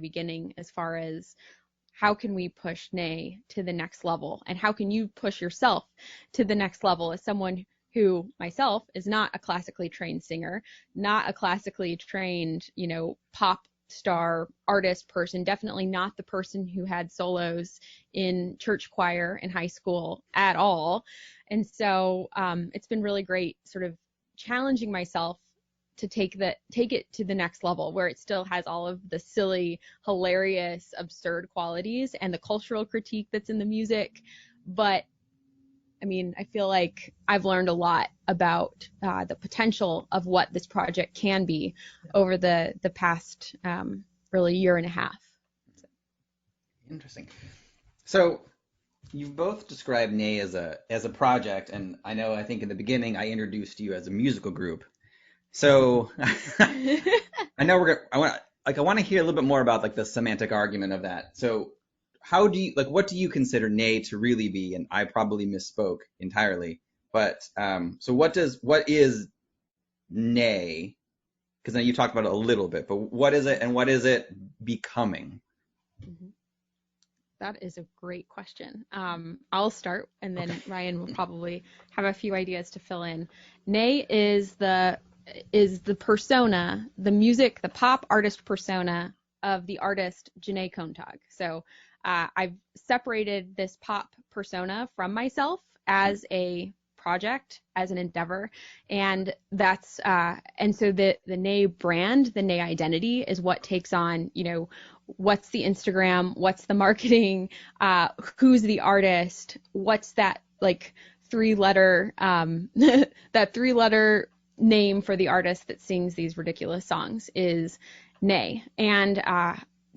beginning as far as how can we push JaNae to the next level, and how can you push yourself to the next level as someone who myself is not a classically trained singer, not a classically trained, pop star artist person, definitely not the person who had solos in church choir in high school at all. And so it's been really great sort of challenging myself to take it to the next level, where it still has all of the silly, hilarious, absurd qualities and the cultural critique that's in the music. But I mean, I feel like I've learned a lot about the potential of what this project can be over the past really year and a half. Interesting. So you've both described JaNae as a project, and I think in the beginning I introduced you as a musical group. So I know I want to hear a little bit more about like the semantic argument of that. So how do you what do you consider JaNae to really be? And I probably misspoke entirely, but so what is JaNae? Because then you talked about it a little bit, but what is it and what is it becoming? Mm-hmm. That is a great question. I'll start, and then Ryan will probably have a few ideas to fill in. JaNae is the persona, the pop artist persona of the artist JaNae Contag. So I've separated this pop persona from myself as a project, as an endeavor, and that's and so the JaNae brand, the JaNae identity is what takes on, what's the Instagram, what's the marketing, who's the artist, what's that like three-letter that three-letter name for the artist that sings these ridiculous songs is JaNae. And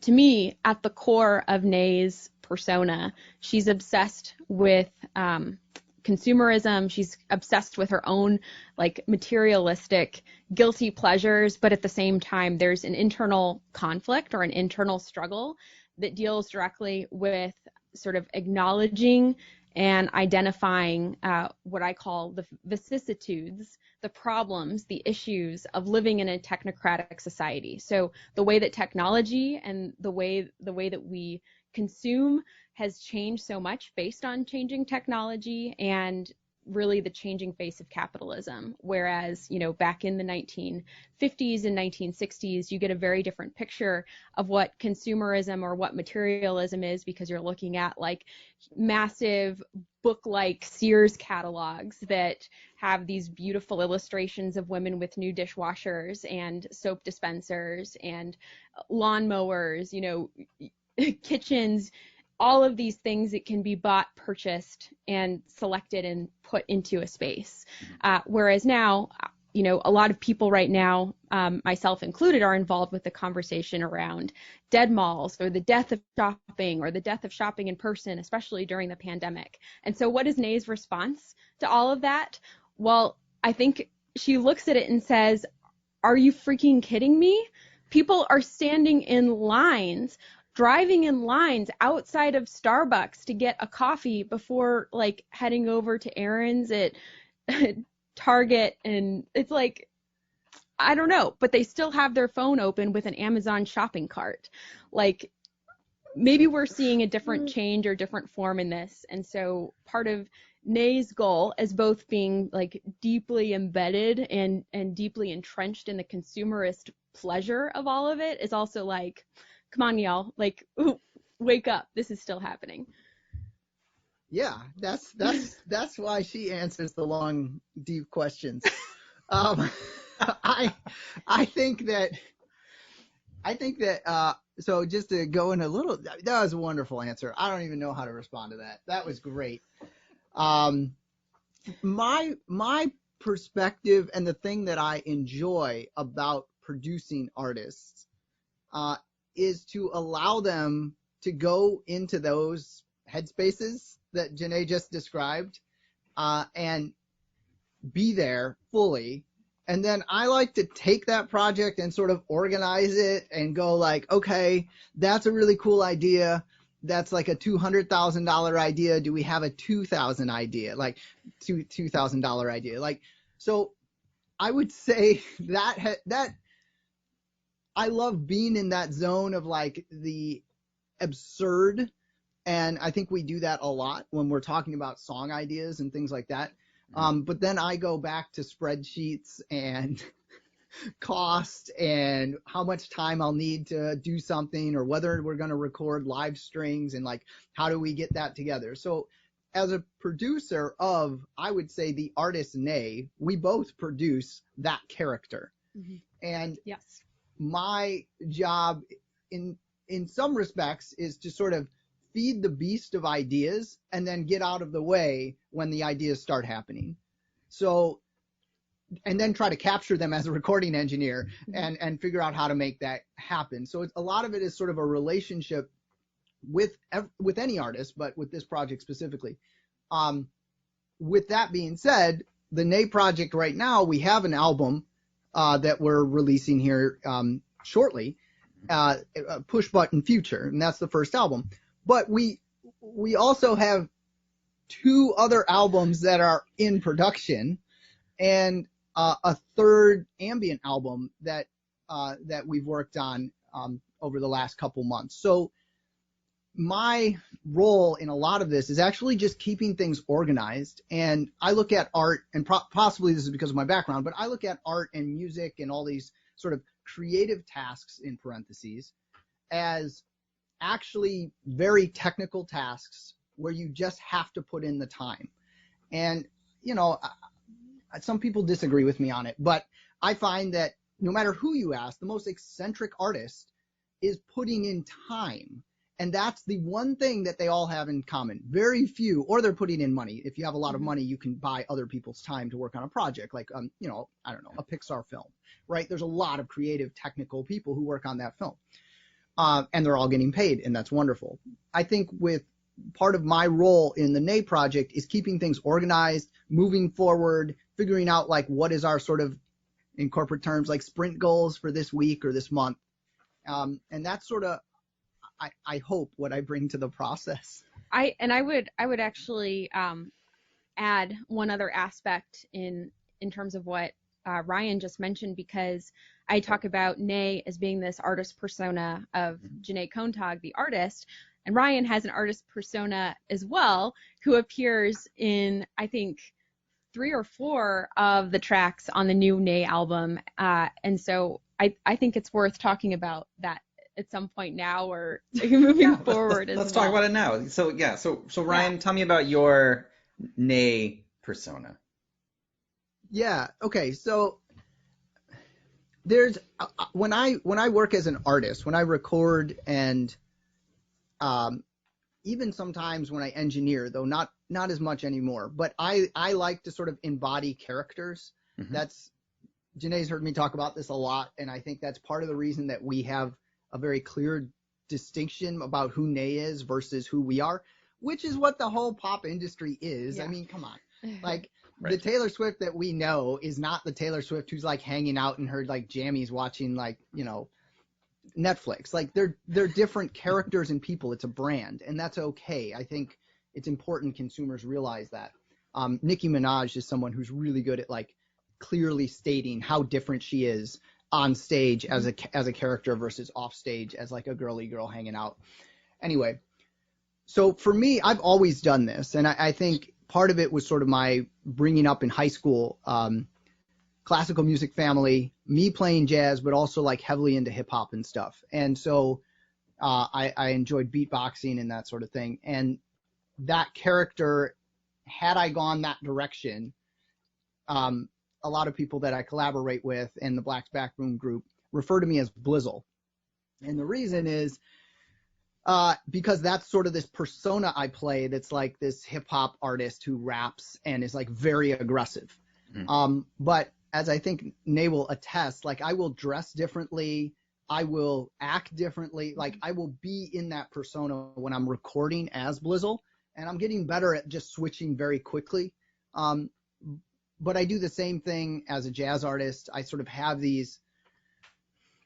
to me, at the core of JaNae's persona, she's obsessed with consumerism. She's obsessed with her own like materialistic, guilty pleasures, but at the same time, there's an internal conflict or an internal struggle that deals directly with sort of acknowledging and identifying what I call the vicissitudes, the problems, the issues of living in a technocratic society. So the way that technology and the way that we consume has changed so much based on changing technology and really the changing face of capitalism. Whereas, back in the 1950s and 1960s, you get a very different picture of what consumerism or what materialism is, because you're looking at like massive book-like Sears catalogs that have these beautiful illustrations of women with new dishwashers and soap dispensers and lawnmowers, kitchens, all of these things that can be bought, purchased, and selected and put into a space. Whereas now, a lot of people right now, myself included, are involved with the conversation around dead malls or the death of shopping or the death of shopping in person, especially during the pandemic. And so what is JaNae's response to all of that? Well, I think she looks at it and says, are you freaking kidding me? People are standing in lines, driving in lines outside of Starbucks to get a coffee before like heading over to errands at Target. And it's like, I don't know, but they still have their phone open with an Amazon shopping cart. Like, maybe we're seeing a different change or different form in this. And so part of JaNae's goal as both being like deeply embedded and deeply entrenched in the consumerist pleasure of all of it is also like, come on, y'all, like, ooh, wake up. This is still happening. Yeah, that's why she answers the long, deep questions. I think that so just to go in a little, that was a wonderful answer. I don't even know how to respond to that. That was great. My perspective and the thing that I enjoy about producing artists is to allow them to go into those headspaces that JaNae just described and be there fully. And then I like to take that project and sort of organize it and go like, okay, that's a really cool idea. That's like a $200,000 idea. Do we have a $2,000 idea? Like $2,000 idea. Like, so I would say that I love being in that zone of like the absurd. And I think we do that a lot when we're talking about song ideas and things like that. But then I go back to spreadsheets and cost and how much time I'll need to do something, or whether we're going to record live strings, and like, how do we get that together? So as a producer of, I would say, the artist JaNae, we both produce that character. Mm-hmm. And Yes. my job in some respects is to sort of feed the beast of ideas and then get out of the way when the ideas start happening. So, and then try to capture them as a recording engineer and figure out how to make that happen. So a lot of it is sort of a relationship with any artist, but with this project specifically. With that being said, the JaNae project right now, we have an album that we're releasing here shortly, Push Button Future, and that's the first album. But we also have 2 other albums that are in production, and a third ambient album that we've worked on over the last couple months. So my role in a lot of this is actually just keeping things organized. And I look at art, and possibly this is because of my background, but I look at art and music and all these sort of creative tasks, in parentheses, as actually very technical tasks where you just have to put in the time. And, you know, some people disagree with me on it, but I find that no matter who you ask, the most eccentric artist is putting in time. And that's the one thing that they all have in common. Very few, or they're putting in money. If you have a lot of money, you can buy other people's time to work on a project, like, you know, I don't know, a Pixar film, right? There's a lot of creative, technical people who work on that film. And they're all getting paid, and that's wonderful. I think with part of my role in the JaNae project is keeping things organized, moving forward, figuring out like what is our sort of, in corporate terms, like sprint goals for this week or this month. And that's sort of, I hope, what I bring to the process. I would actually add one other aspect in terms of what Ryan just mentioned, because I talk about JaNae as being this artist persona of JaNae Contag, the artist, and Ryan has an artist persona as well, who appears in, I think, 3 or 4 of the tracks on the new JaNae album, and so I think it's worth talking about that at some point now, or moving forward. Let's talk about it now. So yeah, so Ryan, tell me about your JaNae persona. Yeah. Okay. So there's when I work as an artist, when I record, and even sometimes when I engineer, though not as much anymore, but I like to sort of embody characters. Mm-hmm. That's, JaNae's heard me talk about this a lot, and I think that's part of the reason that we have a very clear distinction about who JaNae is versus who we are, which is what the whole pop industry is. Yeah. I mean, come on. Like, right. The Taylor Swift that we know is not the Taylor Swift who's like hanging out in her like jammies watching, like, you know, Netflix. Like, they're different characters and people. It's a brand, and that's okay. I think it's important consumers realize that. Nicki Minaj is someone who's really good at like clearly stating how different she is on stage as a character versus off stage as like a girly girl hanging out. Anyway, so for me, I've always done this, and I think part of it was sort of my bringing up in high school, classical music family, me playing jazz, but also like heavily into hip hop and stuff. And so I enjoyed beatboxing and that sort of thing. And that character, had I gone that direction, a lot of people that I collaborate with in the Black's Backroom group refer to me as Blizzle. And the reason is because that's sort of this persona I play that's like this hip hop artist who raps and is like very aggressive. Mm. But as I think JaNae will attest, like I will dress differently, I will act differently, like I will be in that persona when I'm recording as Blizzle, and I'm getting better at just switching very quickly. But I do the same thing as a jazz artist. I sort of have these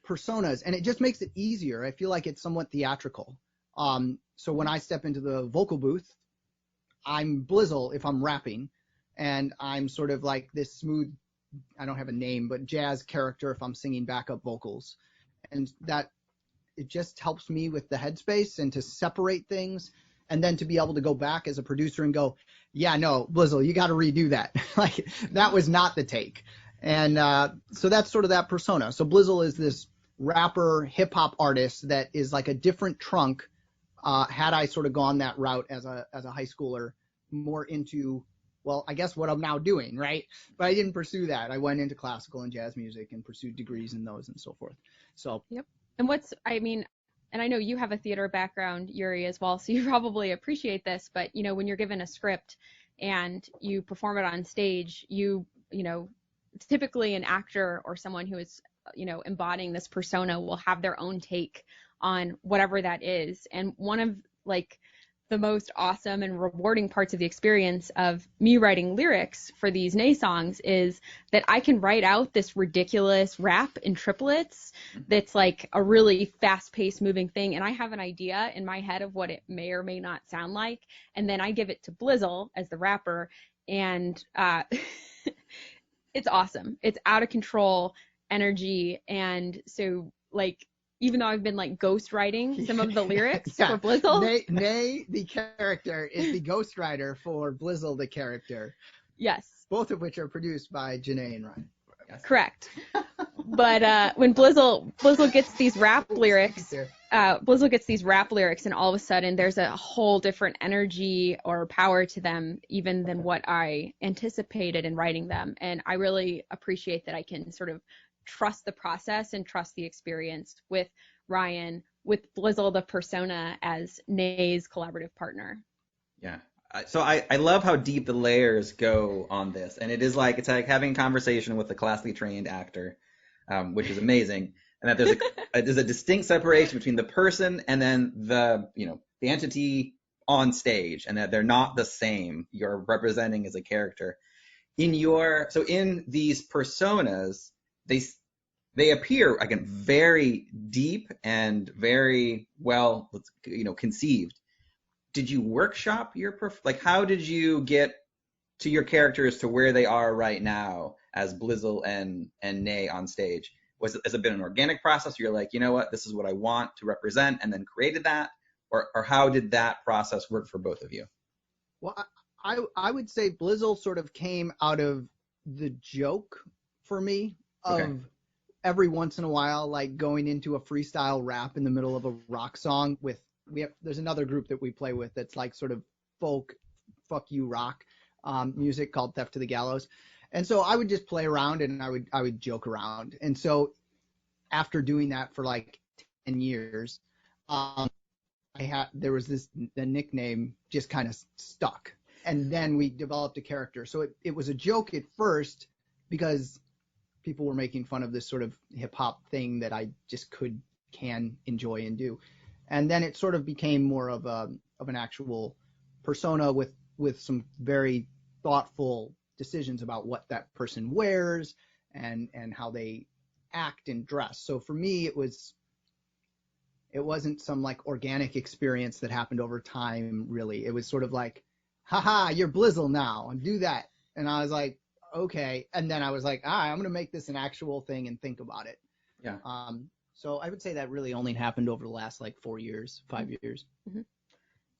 personas, and it just makes it easier. I feel like it's somewhat theatrical. So when I step into the vocal booth, I'm Blizzle if I'm rapping, and I'm sort of like this smooth, I don't have a name, but jazz character if I'm singing backup vocals. and that it just helps me with the headspace and to separate things, and then to be able to go back as a producer and go, yeah, no, Blizzle, you got to redo that. Like, that was not the take. And so that's sort of that persona. So Blizzle is this rapper hip hop artist that is like a different trunk. Had I sort of gone that route as a high schooler, more into, well, I guess what I'm now doing, right? But I didn't pursue that. I went into classical and jazz music and pursued degrees in those and so forth. So Yep. And and I know you have a theater background, Yuri, as well, so you probably appreciate this, but, when you're given a script and you perform it on stage, typically an actor or someone who is, embodying this persona will have their own take on whatever that is. And one of, the most awesome and rewarding parts of the experience of me writing lyrics for these JaNae songs is that I can write out this ridiculous rap in triplets that's like a really fast-paced moving thing, and I have an idea in my head of what it may or may not sound like, and then I give it to Blizzle as the rapper, and it's awesome. It's out of control energy, and so even though I've been ghostwriting some of the lyrics for Blizzle. JaNae, the character, is the ghostwriter for Blizzle, the character. Yes. Both of which are produced by JaNae and Ryan. Correct. But when Blizzle gets these rap lyrics, and all of a sudden there's a whole different energy or power to them even than what I anticipated in writing them. And I really appreciate that I can sort of trust the process and trust the experience with Ryan, with Blizzle, the persona, as JaNae's collaborative partner. Yeah. So I love how deep the layers go on this. And it's like having a conversation with a classically trained actor, which is amazing. And that there's a distinct separation between the person and then the entity on stage, and that they're not the same. You're representing as a character. In these personas, they appear again very deep and very well conceived. Did you workshop how did you get to your characters to where they are right now as Blizzle and JaNae on stage? Has it been an organic process? You're like, you know what, this is what I want to represent, and then created that, or how did that process work for both of you? Well, I would say Blizzle sort of came out of the joke for me of every once in a while, going into a freestyle rap in the middle of a rock song there's another group that we play with that's sort of folk, fuck you rock music called Theft to the Gallows. And so I would just play around and I would joke around. And so after doing that for 10 years, there was the nickname just kind of stuck. And then we developed a character. So it was a joke at first because people were making fun of this sort of hip hop thing that I just can enjoy and do. And then it sort of became more of an actual persona with some very thoughtful decisions about what that person wears and how they act and dress. So for me, it wasn't some organic experience that happened over time, really. It was sort of haha, you're Blizzle now, and do that. And I was like, okay. And then I was like, I'm going to make this an actual thing and think about it. Yeah. So I would say that really only happened over the last 4 years, 5 years. Mm-hmm.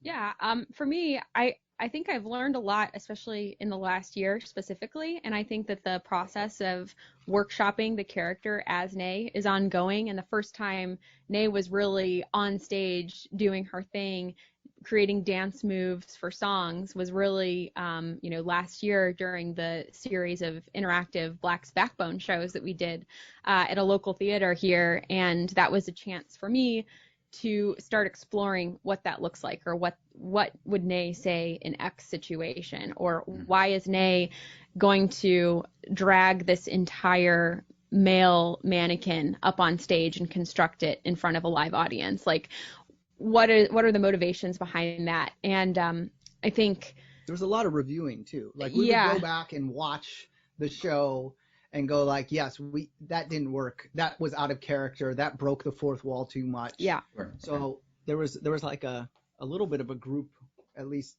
Yeah. For me, I think I've learned a lot, especially in the last year specifically. And I think that the process of workshopping the character as JaNae is ongoing. And the first time JaNae was really on stage doing her thing, creating dance moves for songs, was really, last year during the series of interactive Black's Backbone shows that we did at a local theater here. And that was a chance for me to start exploring what that looks like, or what would JaNae say in X situation, or why is JaNae going to drag this entire male mannequin up on stage and construct it in front of a live audience? What are the motivations behind that? And I think there was a lot of reviewing too. We would go back and watch the show and go yes, that didn't work. That was out of character. That broke the fourth wall too much. Yeah. So there was a little bit of a group, at least,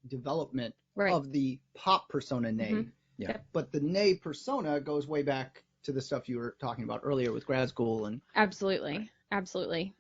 development of the pop persona JaNae. Mm-hmm. Yeah. But the JaNae persona goes way back to the stuff you were talking about earlier with grad school and Absolutely. Absolutely.